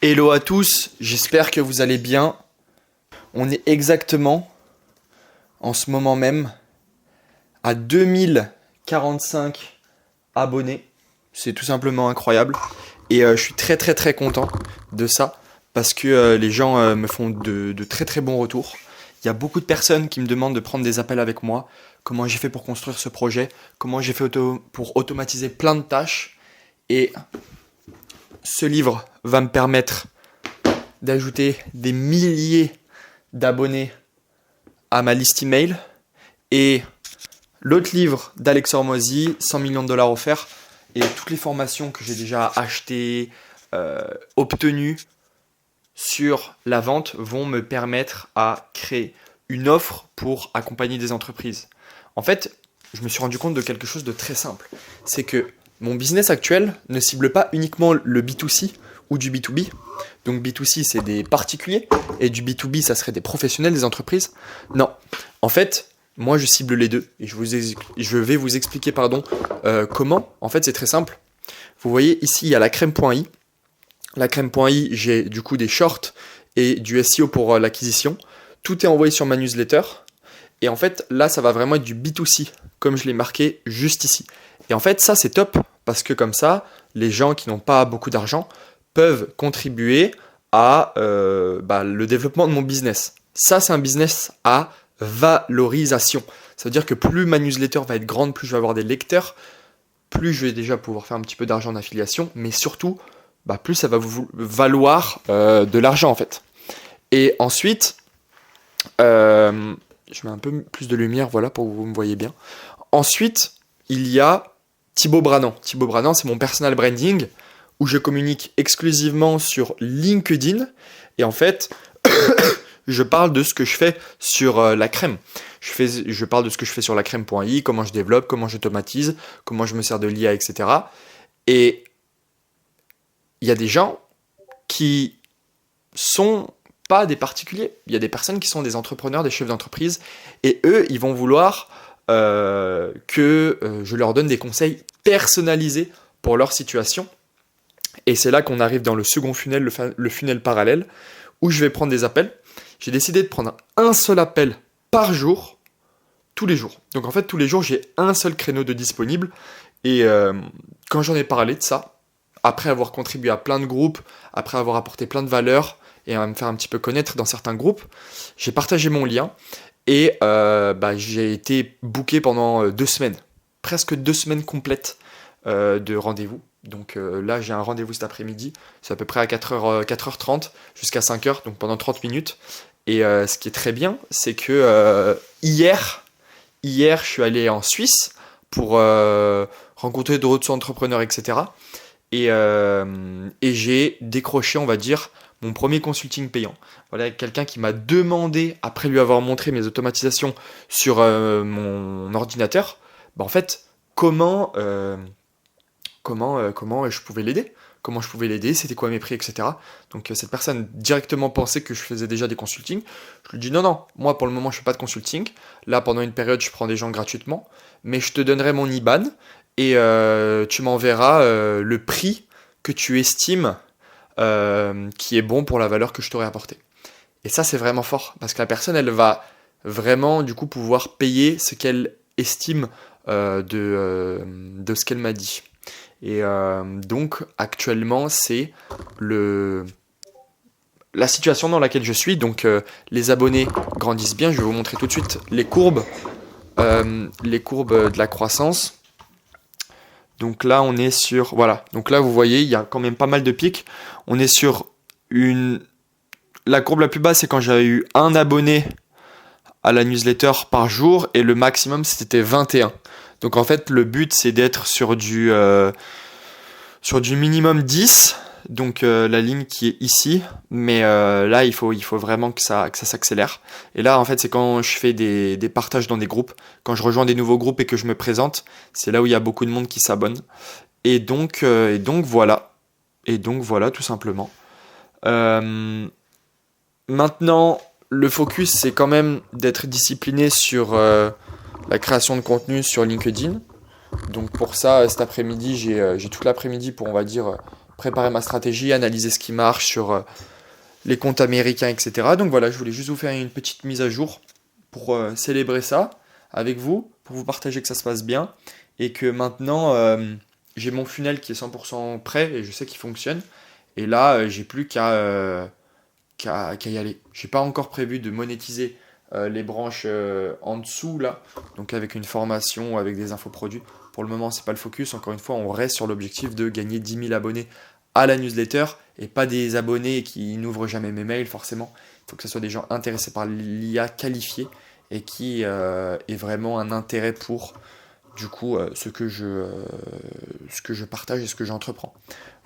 Hello à tous, j'espère que vous allez bien. On est exactement, en ce moment même, à 2045 abonnés. C'est tout simplement incroyable. Et je suis très content de ça parce que les gens me font de très bons retours. Il y a beaucoup de personnes qui me demandent de prendre des appels avec moi. Comment j'ai fait pour construire ce projet, comment j'ai fait pour automatiser plein de tâches. Et ce livre va me permettre d'ajouter des milliers d'abonnés à ma liste email. Et l'autre livre d'Alex Hormozy, 100 millions de dollars offerts, et toutes les formations que j'ai déjà achetées, obtenues sur la vente vont me permettre à créer une offre pour accompagner des entreprises. En fait, je me suis rendu compte de quelque chose de très simple. C'est que mon business actuel ne cible pas uniquement le B2C ou du B2B. Donc B2C, c'est des particuliers, et du B2B, ça serait des professionnels, des entreprises. Non, en fait, moi, je cible les deux, et je vais vous expliquer comment. En fait, c'est très simple. Vous voyez, ici, il y a la crème.i. La crème.i, j'ai du coup des shorts et du SEO pour l'acquisition. Tout est envoyé sur ma newsletter. Et en fait, là, ça va vraiment être du B2C, comme je l'ai marqué juste ici. Et en fait, ça, c'est top, parce que comme ça, les gens qui n'ont pas beaucoup d'argent peuvent contribuer à le développement de mon business. Ça, c'est un business à valorisation. Ça veut dire que plus ma newsletter va être grande, plus je vais avoir des lecteurs, plus je vais déjà pouvoir faire un petit peu d'argent en affiliation, mais surtout, plus ça va vous valoir de l'argent en fait. Et ensuite, je mets un peu plus de lumière, voilà, pour que vous me voyez bien. Ensuite, il y a Thibaut Branant. Thibaut Branant, c'est mon personal branding, où je communique exclusivement sur LinkedIn. Et en fait, je parle de ce que je fais sur la crème. Je parle de ce que je fais sur la crème.i, comment je développe, comment j'automatise, comment je me sers de l'IA, etc. Et il y a des gens qui sont pas des particuliers. Il y a des personnes qui sont des entrepreneurs, des chefs d'entreprise, et eux, ils vont vouloir que je leur donne des conseils personnalisés pour leur situation. Et c'est là qu'on arrive dans le second funnel, le funnel parallèle, où je vais prendre des appels. J'ai décidé de prendre un seul appel par jour, tous les jours. Donc en fait, tous les jours, j'ai un seul créneau de disponible. Et quand j'en ai parlé de ça, après avoir contribué à plein de groupes, après avoir apporté plein de valeurs, et à me faire un petit peu connaître dans certains groupes, j'ai partagé mon lien, et j'ai été booké pendant 2 semaines. Presque 2 semaines complètes de rendez-vous. Donc là, j'ai un rendez-vous cet après-midi. C'est à peu près à 4h30 jusqu'à 5h, donc pendant 30 minutes. Et ce qui est très bien, c'est que hier, je suis allé en Suisse pour rencontrer d'autres entrepreneurs, etc. Et j'ai décroché, on va dire, mon premier consulting payant. Voilà, quelqu'un qui m'a demandé, après lui avoir montré mes automatisations sur mon ordinateur, en fait, comment je pouvais l'aider, c'était quoi mes prix, etc. Donc cette personne directement pensait que je faisais déjà des consultings. Je lui dis non, moi pour le moment je fais pas de consulting. Là pendant une période je prends des gens gratuitement, mais je te donnerai mon IBAN et tu m'enverras le prix que tu estimes qui est bon pour la valeur que je t'aurais apportée. Et ça c'est vraiment fort, parce que la personne elle va vraiment du coup pouvoir payer ce qu'elle estime de ce qu'elle m'a dit. Et donc actuellement c'est la situation dans laquelle je suis. Donc les abonnés grandissent bien. Je vais vous montrer tout de suite les courbes de la croissance. Donc là on est sur, voilà, donc là vous voyez il y a quand même pas mal de pics. On est sur la courbe la plus basse, c'est quand j'avais eu un abonné à la newsletter par jour, et le maximum c'était 21. Donc en fait le but c'est d'être sur du minimum 10, donc la ligne qui est ici, mais là il faut vraiment que ça s'accélère. Et là en fait c'est quand je fais des partages dans des groupes, quand je rejoins des nouveaux groupes et que je me présente, c'est là où il y a beaucoup de monde qui s'abonne. Et donc voilà tout simplement. Maintenant le focus c'est quand même d'être discipliné sur la création de contenu sur LinkedIn. Donc pour ça, cet après-midi, j'ai toute l'après-midi pour, on va dire, préparer ma stratégie, analyser ce qui marche sur les comptes américains, etc. Donc voilà, je voulais juste vous faire une petite mise à jour pour célébrer ça avec vous, pour vous partager que ça se passe bien et que maintenant j'ai mon funnel qui est 100% prêt et je sais qu'il fonctionne. Et là, j'ai plus qu'à y aller. J'ai pas encore prévu de monétiser les branches en dessous là, donc avec une formation, avec des infoproduits. Pour le moment, c'est pas le focus. Encore une fois, on reste sur l'objectif de gagner 10 000 abonnés à la newsletter et pas des abonnés qui n'ouvrent jamais mes mails forcément. Il faut que ce soit des gens intéressés par l'IA qualifiée et qui aient vraiment un intérêt pour du coup ce que je partage et ce que j'entreprends.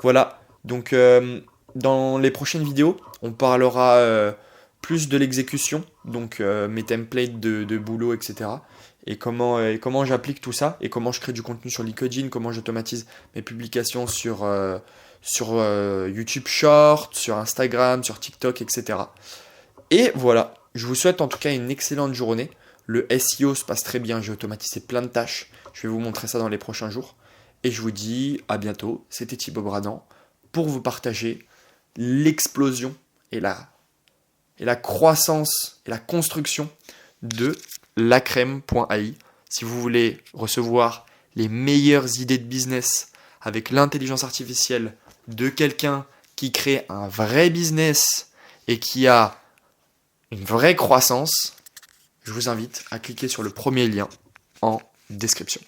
Voilà, donc dans les prochaines vidéos, on parlera plus de l'exécution, donc mes templates de boulot, etc. Et comment j'applique tout ça, et comment je crée du contenu sur LinkedIn, comment j'automatise mes publications sur YouTube Short, sur Instagram, sur TikTok, etc. Et voilà, je vous souhaite en tout cas une excellente journée. Le SEO se passe très bien, j'ai automatisé plein de tâches. Je vais vous montrer ça dans les prochains jours. Et je vous dis à bientôt. C'était Thibaut Bradan pour vous partager l'explosion et la croissance et la construction de lacrème.ai. Si vous voulez recevoir les meilleures idées de business avec l'intelligence artificielle de quelqu'un qui crée un vrai business et qui a une vraie croissance, je vous invite à cliquer sur le premier lien en description.